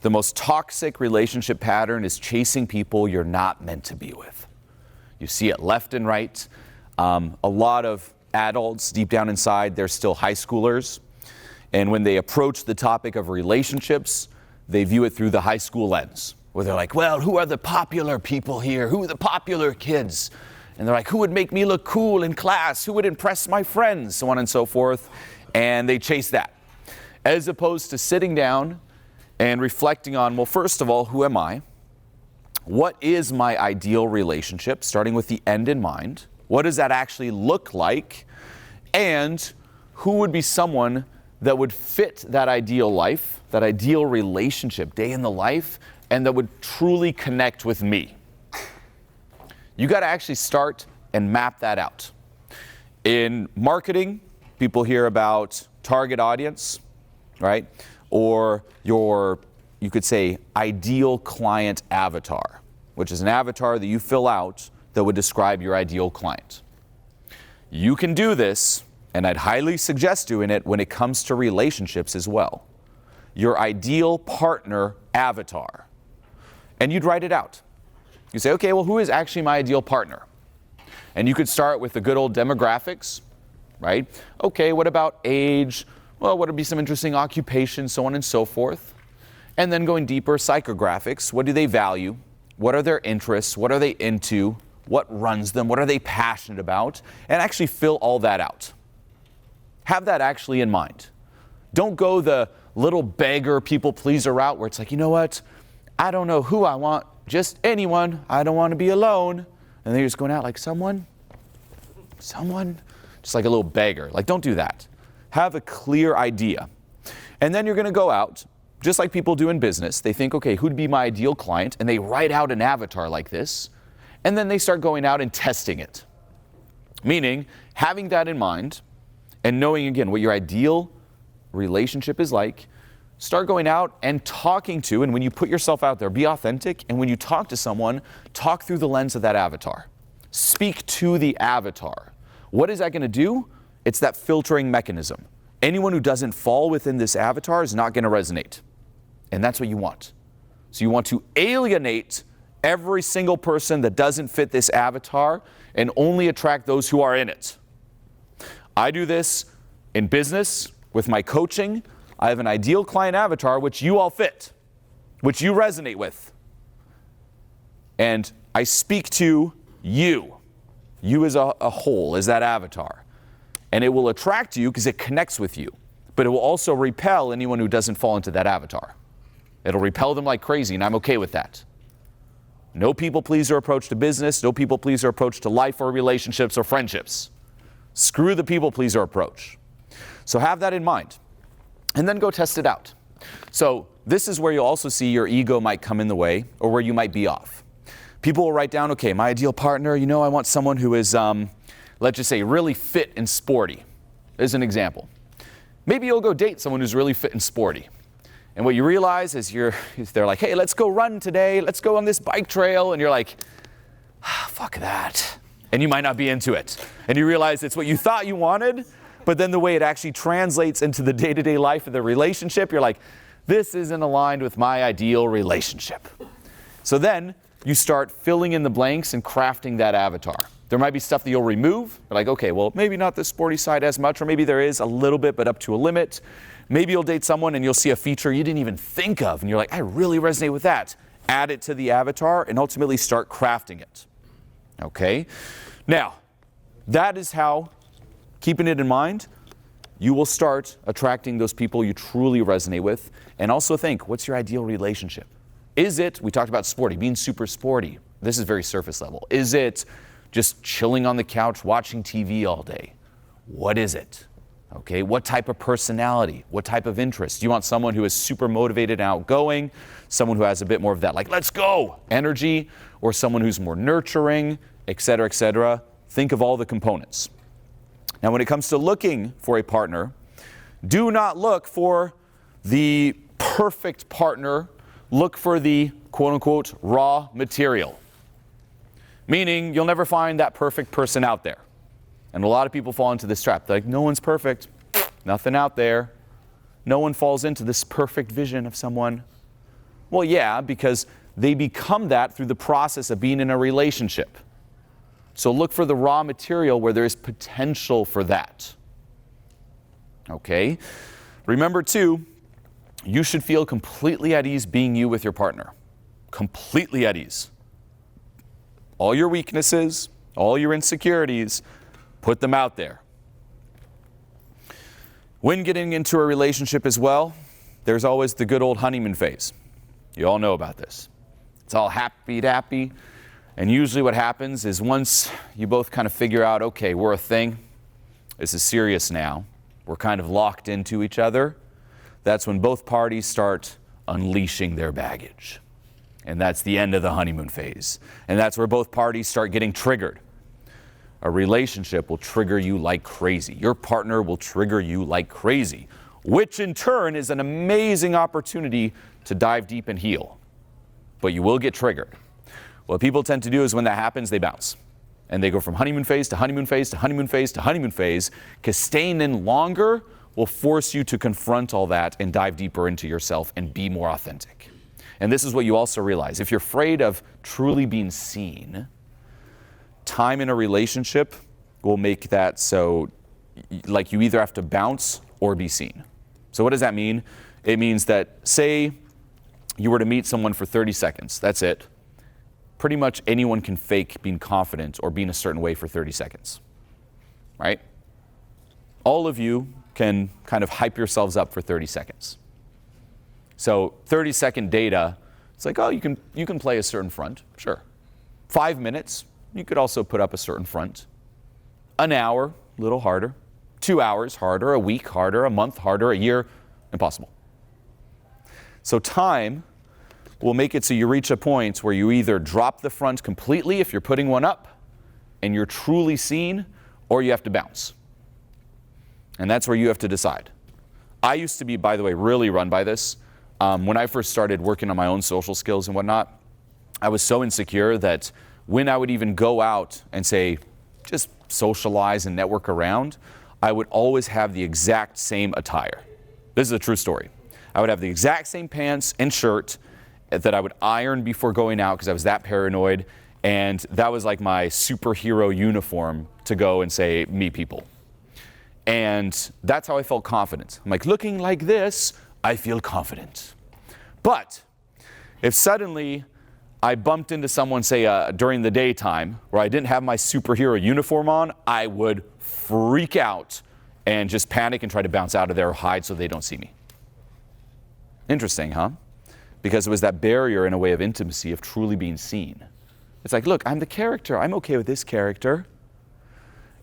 The most toxic relationship pattern is chasing people you're not meant to be with. You see it left and right. A lot of adults, deep down inside, they're still high schoolers. And when they approach the topic of relationships, they view it through the high school lens, where they're like, well, who are the popular people here? Who are the popular kids? And they're like, who would make me look cool in class? Who would impress my friends? So on and so forth. And they chase that. As opposed to sitting down and reflecting on, well, first of all, who am I? What is my ideal relationship? Starting with the end in mind. What does that actually look like? And who would be someone that would fit that ideal life, that ideal relationship, day in the life, and that would truly connect with me? You got to actually start and map that out. In marketing, people hear about target audience, right? Or you could say, ideal client avatar, which is an avatar that you fill out that would describe your ideal client. You can do this, and I'd highly suggest doing it when it comes to relationships as well. Your ideal partner avatar. And you'd write it out. You say, okay, well, who is actually my ideal partner? And you could start with the good old demographics, right? Okay, what about age? Well, what would be some interesting occupations, so on and so forth. And then going deeper, psychographics. What do they value? What are their interests? What are they into? What runs them? What are they passionate about? And actually fill all that out. Have that actually in mind. Don't go the little beggar people pleaser route where it's like, you know what? I don't know who I want. Just anyone. I don't want to be alone. And then you're just going out like someone, just like a little beggar. Like, don't do that. Have a clear idea. And then you're going to go out, just like people do in business. They think, okay, who'd be my ideal client? And they write out an avatar like this. And then they start going out and testing it. Meaning, having that in mind and knowing, again, what your ideal relationship is like, start going out and talking to, and when you put yourself out there, be authentic, and when you talk to someone, talk through the lens of that avatar. Speak to the avatar. What is that going to do? It's that filtering mechanism. Anyone who doesn't fall within this avatar is not going to resonate. And that's what you want. So you want to alienate every single person that doesn't fit this avatar and only attract those who are in it. I do this in business with my coaching. I have an ideal client avatar which you all fit, which you resonate with. And I speak to you as a whole, as that avatar. And it will attract you because it connects with you. But it will also repel anyone who doesn't fall into that avatar. It'll repel them like crazy, and I'm okay with that. No people pleaser approach to business, no people pleaser approach to life or relationships or friendships. Screw the people pleaser approach. So have that in mind. And then go test it out. So this is where you'll also see your ego might come in the way, or where you might be off. People will write down, okay, my ideal partner, I want someone who is, let's just say, really fit and sporty, as an example. Maybe you'll go date someone who's really fit and sporty. And what you realize is they're like, hey, let's go run today, let's go on this bike trail, and you're like, fuck that. And you might not be into it. And you realize it's what you thought you wanted, but then the way it actually translates into the day-to-day life of the relationship, you're like, this isn't aligned with my ideal relationship. So then you start filling in the blanks and crafting that avatar. There might be stuff that you'll remove. You're like, okay, well, maybe not the sporty side as much, or maybe there is a little bit, but up to a limit. Maybe you'll date someone and you'll see a feature you didn't even think of, and you're like, I really resonate with that. Add it to the avatar and ultimately start crafting it. Okay? Now, that is how, keeping it in mind, you will start attracting those people you truly resonate with. And also think, what's your ideal relationship? Is it, we talked about sporty, being super sporty. This is very surface level. Is it just chilling on the couch, watching TV all day? What is it? Okay, what type of personality? What type of interest? Do you want someone who is super motivated and outgoing? Someone who has a bit more of that, like, let's go energy? Or someone who's more nurturing, et cetera, et cetera? Think of all the components. Now, when it comes to looking for a partner, do not look for the perfect partner. Look for the quote-unquote raw material. Meaning, you'll never find that perfect person out there. And a lot of people fall into this trap. They're like, no one's perfect. Nothing out there. No one falls into this perfect vision of someone. Well, yeah, because they become that through the process of being in a relationship. So look for the raw material where there's potential for that. Okay? Remember too, you should feel completely at ease being you with your partner. Completely at ease. All your weaknesses, all your insecurities, put them out there. When getting into a relationship as well, there's always the good old honeymoon phase. You all know about this. It's all happy-dappy. And usually what happens is once you both kind of figure out, okay, we're a thing, this is serious now, we're kind of locked into each other, that's when both parties start unleashing their baggage. And that's the end of the honeymoon phase. And that's where both parties start getting triggered. A relationship will trigger you like crazy. Your partner will trigger you like crazy, which in turn is an amazing opportunity to dive deep and heal. But you will get triggered. What people tend to do is when that happens, they bounce. And they go from honeymoon phase to honeymoon phase to honeymoon phase to honeymoon phase, because staying in longer will force you to confront all that and dive deeper into yourself and be more authentic. And this is what you also realize. If you're afraid of truly being seen, time in a relationship will make that so like you either have to bounce or be seen. So what does that mean? It means that, say you were to meet someone for 30 seconds, that's it. Pretty much anyone can fake being confident or being a certain way for 30 seconds, right? All of you can kind of hype yourselves up for 30 seconds. So 30-second data, it's like, oh, you can play a certain front, sure. 5 minutes, you could also put up a certain front. An hour, a little harder. 2 hours, harder. A week, harder. A month, harder. A year, impossible. So time will make it so you reach a point where you either drop the front completely if you're putting one up and you're truly seen, or you have to bounce. And that's where you have to decide. I used to be, by the way, really run by this. When I first started working on my own social skills and whatnot, I was so insecure that when I would even go out and say, just socialize and network around, I would always have the exact same attire. This is a true story. I would have the exact same pants and shirt that I would iron before going out because I was that paranoid, and that was like my superhero uniform to go and say, meet people. And that's how I felt confident. I'm like, looking like this, I feel confident. But if suddenly I bumped into someone, say, during the daytime where I didn't have my superhero uniform on, I would freak out and just panic and try to bounce out of there or hide so they don't see me. Interesting, huh? Because it was that barrier in a way of intimacy, of truly being seen. It's like, look, I'm the character. I'm okay with this character.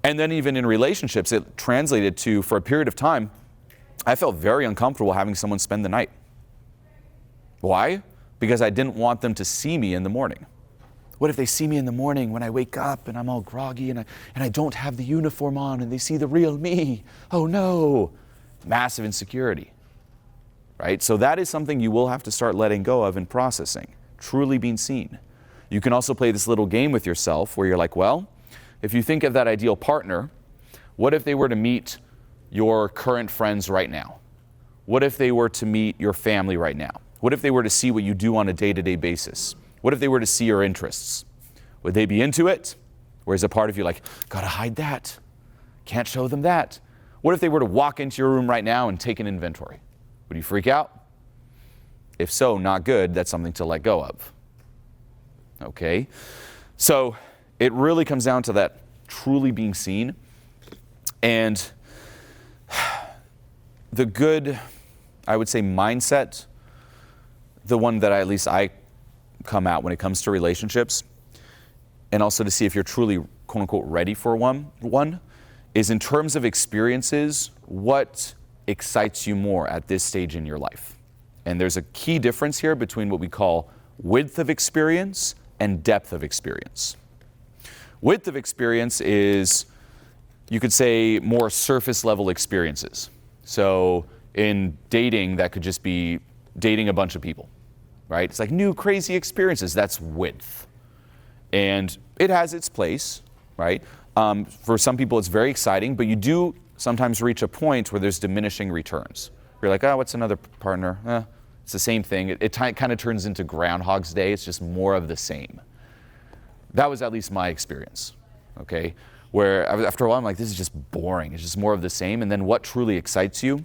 And then even in relationships, it translated to, for a period of time, I felt very uncomfortable having someone spend the night. Why? Because I didn't want them to see me in the morning. What if they see me in the morning when I wake up and I'm all groggy and I don't have the uniform on and they see the real me? Oh no, massive insecurity, right? So that is something you will have to start letting go of and processing, truly being seen. You can also play this little game with yourself where you're like, well, if you think of that ideal partner, what if they were to meet your current friends right now? What if they were to meet your family right now? What if they were to see what you do on a day-to-day basis? What if they were to see your interests? Would they be into it? Or is a part of you like, gotta hide that, can't show them that? What if they were to walk into your room right now and take an inventory? Would you freak out? If so, not good. That's something to let go of. Okay? So it really comes down to that truly being seen. And the good, I would say, mindset, the one that at least I come out when it comes to relationships, and also to see if you're truly, quote unquote, ready for one, is in terms of experiences, what excites you more at this stage in your life? And there's a key difference here between what we call width of experience and depth of experience. Width of experience is, you could say, more surface level experiences. So in dating, that could just be dating a bunch of people, right? It's like new crazy experiences. That's width. And it has its place, right? For some people, it's very exciting, but you do sometimes reach a point where there's diminishing returns. You're like, oh, what's another partner? It's the same thing. It kind of turns into Groundhog's Day. It's just more of the same. That was at least my experience, okay? Where after a while, I'm like, this is just boring. It's just more of the same. And then what truly excites you?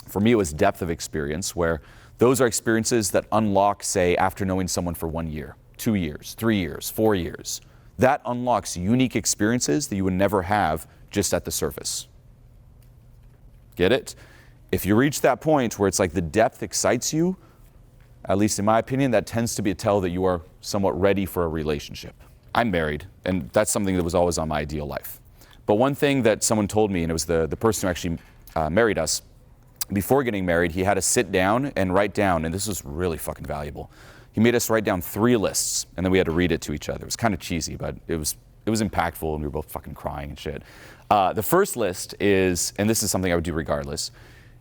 For me, it was depth of experience, where those are experiences that unlock, say, after knowing someone for 1 year, 2 years, 3 years, 4 years. That unlocks unique experiences that you would never have just at the surface. Get it? If you reach that point where it's like the depth excites you, at least in my opinion, that tends to be a tell that you are somewhat ready for a relationship. I'm married, and that's something that was always on my ideal life. But one thing that someone told me, and it was the person who actually married us, before getting married, he had us sit down and write down, and this was really fucking valuable. He made us write down 3 lists, and then we had to read it to each other. It was kind of cheesy, but it was impactful, and we were both fucking crying and shit. The first list is, and this is something I would do regardless,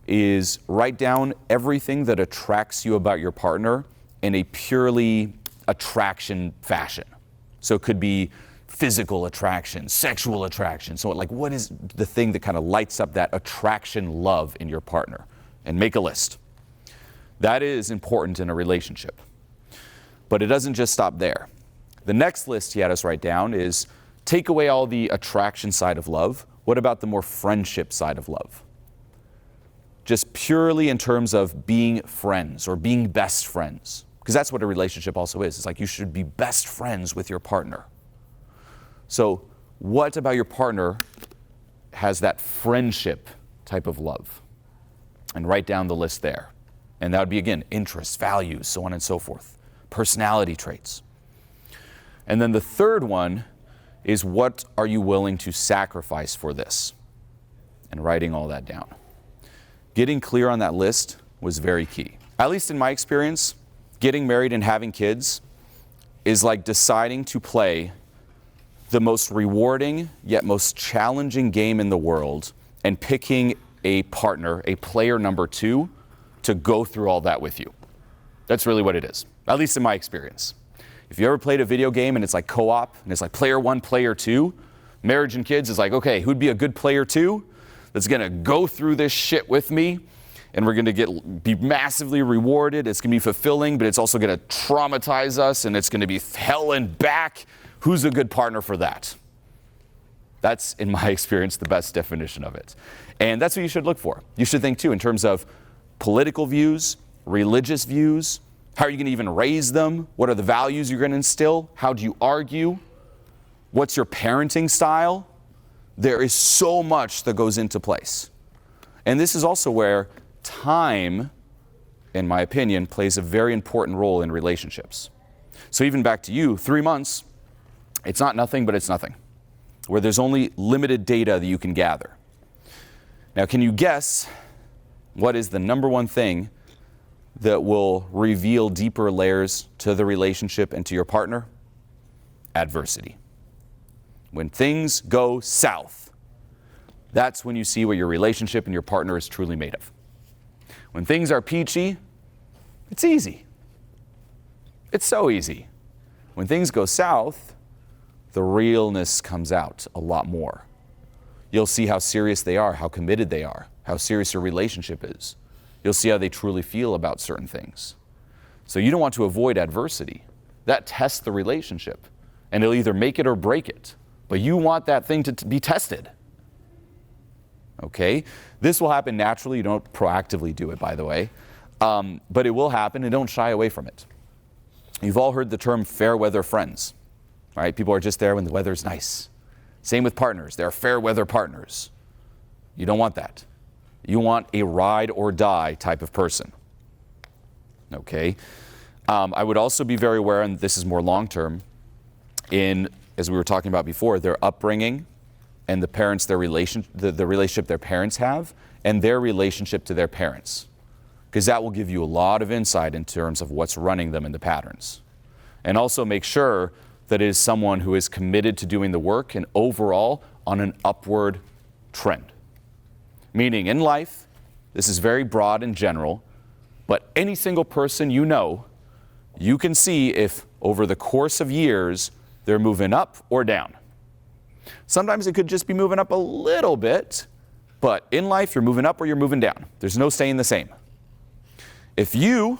is write down everything that attracts you about your partner in a purely attraction fashion. So it could be physical attraction, sexual attraction. So like, what is the thing that kind of lights up that attraction love in your partner? And make a list. That is important in a relationship. But it doesn't just stop there. The next list he had us write down is take away all the attraction side of love. What about the more friendship side of love? Just purely in terms of being friends or being best friends. Because that's what a relationship also is. It's like you should be best friends with your partner. So what about your partner has that friendship type of love? And write down the list there. And that would be, again, interests, values, so on and so forth. Personality traits. And then the third one is, what are you willing to sacrifice for this? And writing all that down. Getting clear on that list was very key. At least in my experience, getting married and having kids is like deciding to play the most rewarding yet most challenging game in the world and picking a partner, a player number 2, to go through all that with you. That's really what it is, at least in my experience. If you ever played a video game and it's like co-op and it's like player 1, player 2, marriage and kids is like, okay, who'd be a good player 2 that's gonna go through this shit with me, and we're gonna be massively rewarded. It's gonna be fulfilling, but it's also gonna traumatize us, and it's gonna be hell and back. Who's a good partner for that? That's, in my experience, the best definition of it. And that's what you should look for. You should think too in terms of political views, religious views. How are you gonna even raise them? What are the values you're gonna instill? How do you argue? What's your parenting style? There is so much that goes into place. And this is also where time, in my opinion, plays a very important role in relationships. So even back to you, 3 months, it's not nothing, but it's nothing. Where there's only limited data that you can gather. Now, can you guess what is the number one thing that will reveal deeper layers to the relationship and to your partner? Adversity. When things go south, that's when you see what your relationship and your partner is truly made of. When things are peachy, it's easy. It's so easy. When things go south, the realness comes out a lot more. You'll see how serious they are, how committed they are, how serious your relationship is. You'll see how they truly feel about certain things. So you don't want to avoid adversity. That tests the relationship, and it'll either make it or break it. But you want that thing to be tested. Okay? This will happen naturally. You don't proactively do it, by the way. But it will happen, and don't shy away from it. You've all heard the term fair weather friends. Right? People are just there when the weather's nice. Same with partners. They're fair weather partners. You don't want that. You want a ride or die type of person. Okay? I would also be very aware, and this is more long-term, in, as we were talking about before, their upbringing and the parents, the relationship their parents have, and their relationship to their parents. Because that will give you a lot of insight in terms of what's running them in the patterns. And also make sure that it is someone who is committed to doing the work and overall on an upward trend. Meaning in life, this is very broad and general, but any single person you know, you can see if over the course of years, they're moving up or down. Sometimes it could just be moving up a little bit, but in life, you're moving up or you're moving down. There's no staying the same. If you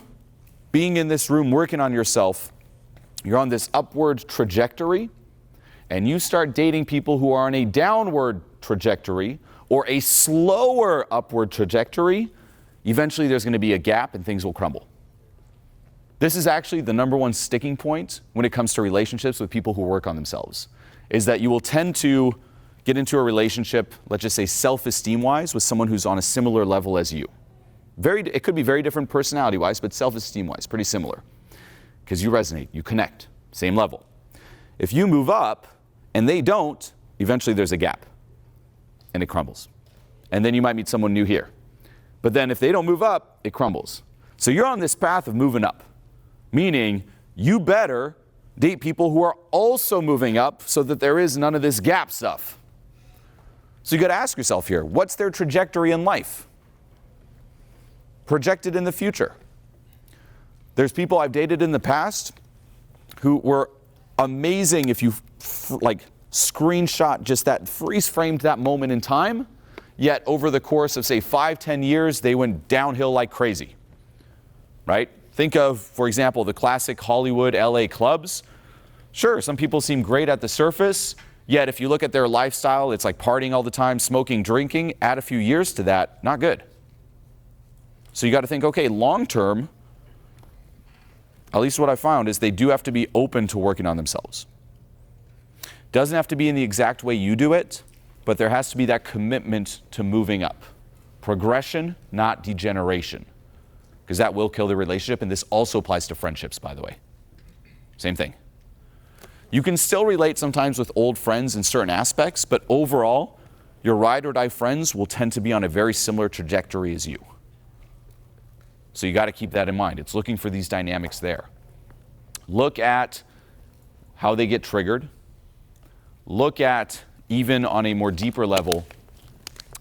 being in this room, working on yourself, you're on this upward trajectory, and you start dating people who are on a downward trajectory or a slower upward trajectory, eventually there's going to be a gap and things will crumble. This is actually the number one sticking point when it comes to relationships with people who work on themselves, is that you will tend to get into a relationship, let's just say self-esteem wise, with someone who's on a similar level as you. It could be very different personality wise, but self-esteem wise, pretty similar. Because you resonate, you connect, same level. If you move up and they don't, eventually there's a gap and it crumbles. And then you might meet someone new here. But then if they don't move up, it crumbles. So you're on this path of moving up, meaning you better date people who are also moving up so that there is none of this gap stuff. So you got to ask yourself here, what's their trajectory in life? Projected in the future. There's people I've dated in the past who were amazing if you screenshot just that, freeze-framed that moment in time, yet over the course of say 5-10 years, they went downhill like crazy, right? Think of, for example, the classic Hollywood LA clubs. Sure, some people seem great at the surface, yet if you look at their lifestyle, it's like partying all the time, smoking, drinking, add a few years to that, not good. So you got to think, okay, long term, at least what I found is they do have to be open to working on themselves. Doesn't have to be in the exact way you do it, but there has to be that commitment to moving up. Progression, not degeneration. Because that will kill the relationship, and this also applies to friendships, by the way. Same thing. You can still relate sometimes with old friends in certain aspects, but overall, your ride or die friends will tend to be on a very similar trajectory as you. So you got to keep that in mind. It's looking for these dynamics there. Look at how they get triggered. Look at, even on a more deeper level,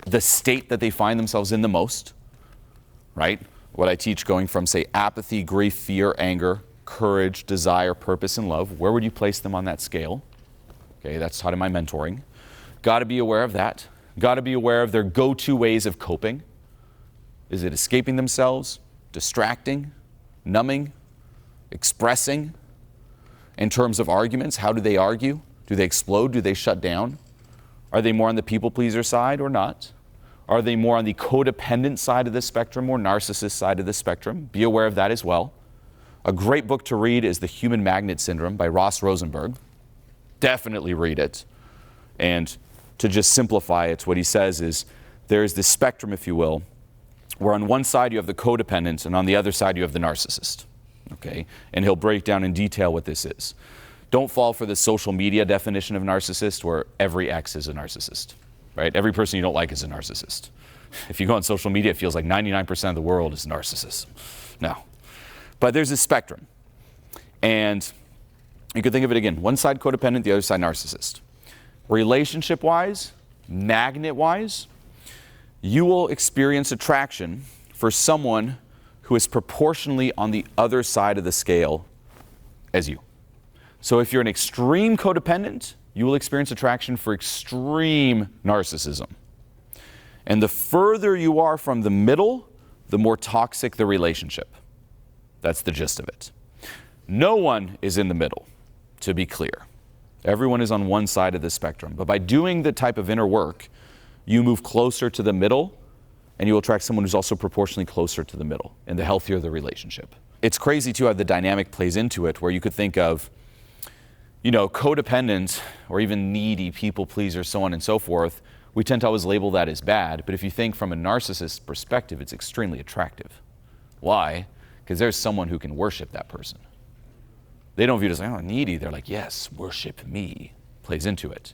the state that they find themselves in the most, right? What I teach going from, say, apathy, grief, fear, anger, courage, desire, purpose, and love. Where would you place them on that scale? Okay, that's taught in my mentoring. Got to be aware of that. Got to be aware of their go-to ways of coping. Is it escaping themselves, distracting, numbing, expressing? In terms of arguments, how do they argue? Do they explode? Do they shut down? Are they more on the people pleaser side or not? Are they more on the codependent side of the spectrum or narcissist side of the spectrum? Be aware of that as well. A great book to read is The Human Magnet Syndrome by Ross Rosenberg. Definitely read it. And to just simplify it, what he says is there's this spectrum, if you will, where on one side you have the codependent and on the other side you have the narcissist. Okay? And he'll break down in detail what this is. Don't fall for the social media definition of narcissist where every ex is a narcissist. Right? Every person you don't like is a narcissist. If you go on social media, it feels like 99% of the world is narcissists. No. But there's a spectrum. And you could think of it again. One side codependent, the other side narcissist. Relationship-wise, magnet-wise, you will experience attraction for someone who is proportionally on the other side of the scale as you. So if you're an extreme codependent, you will experience attraction for extreme narcissism. And the further you are from the middle, the more toxic the relationship. That's the gist of it. No one is in the middle, to be clear. Everyone is on one side of the spectrum. But by doing the type of inner work, you move closer to the middle, and you will attract someone who's also proportionally closer to the middle, and the healthier the relationship. It's crazy, too, how the dynamic plays into it, where you could think of, you know, codependent or even needy, people pleaser, so on and so forth. We tend to always label that as bad, but if you think from a narcissist perspective, it's extremely attractive. Why? Because there's someone who can worship that person. They don't view it as, oh, needy. They're like, yes, worship me. Plays into it.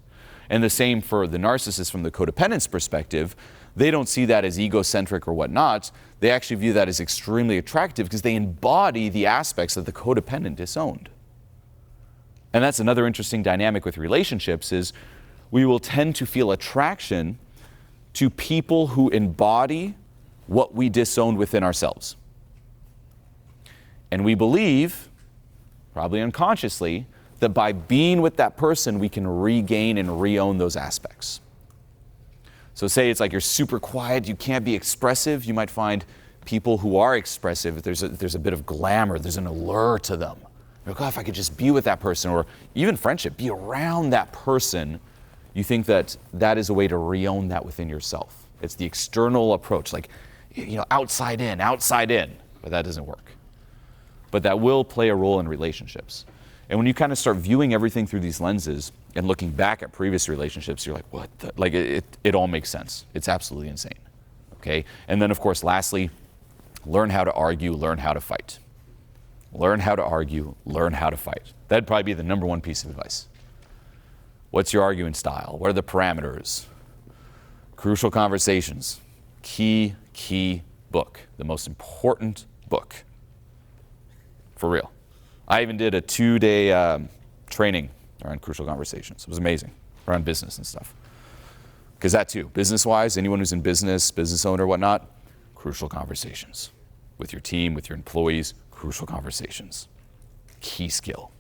And the same for the narcissist from the codependent's perspective. They don't see that as egocentric or whatnot. They actually view that as extremely attractive because they embody the aspects that the codependent disowned. And that's another interesting dynamic with relationships is we will tend to feel attraction to people who embody what we disowned within ourselves. And we believe, probably unconsciously, that by being with that person, we can regain and re-own those aspects. So say it's like you're super quiet, you can't be expressive, you might find people who are expressive, there's a bit of glamour, there's an allure to them. You're like, oh, if I could just be with that person, or even friendship, be around that person, you think that that is a way to re-own that within yourself. It's the external approach, like, outside in, but that doesn't work. But that will play a role in relationships. And when you kind of start viewing everything through these lenses and looking back at previous relationships, you're like, what? Like, it all makes sense. It's absolutely insane. Okay? And then, of course, lastly, learn how to argue, learn how to fight. Learn how to argue, learn how to fight. That'd probably be the number one piece of advice. What's your arguing style? What are the parameters? Crucial Conversations. Key book. The most important book. For real. I even did a 2-day training around Crucial Conversations. It was amazing, around business and stuff. Because that too, business-wise, anyone who's in business owner, whatnot, Crucial Conversations. With your team, with your employees, Crucial Conversations. Key skill.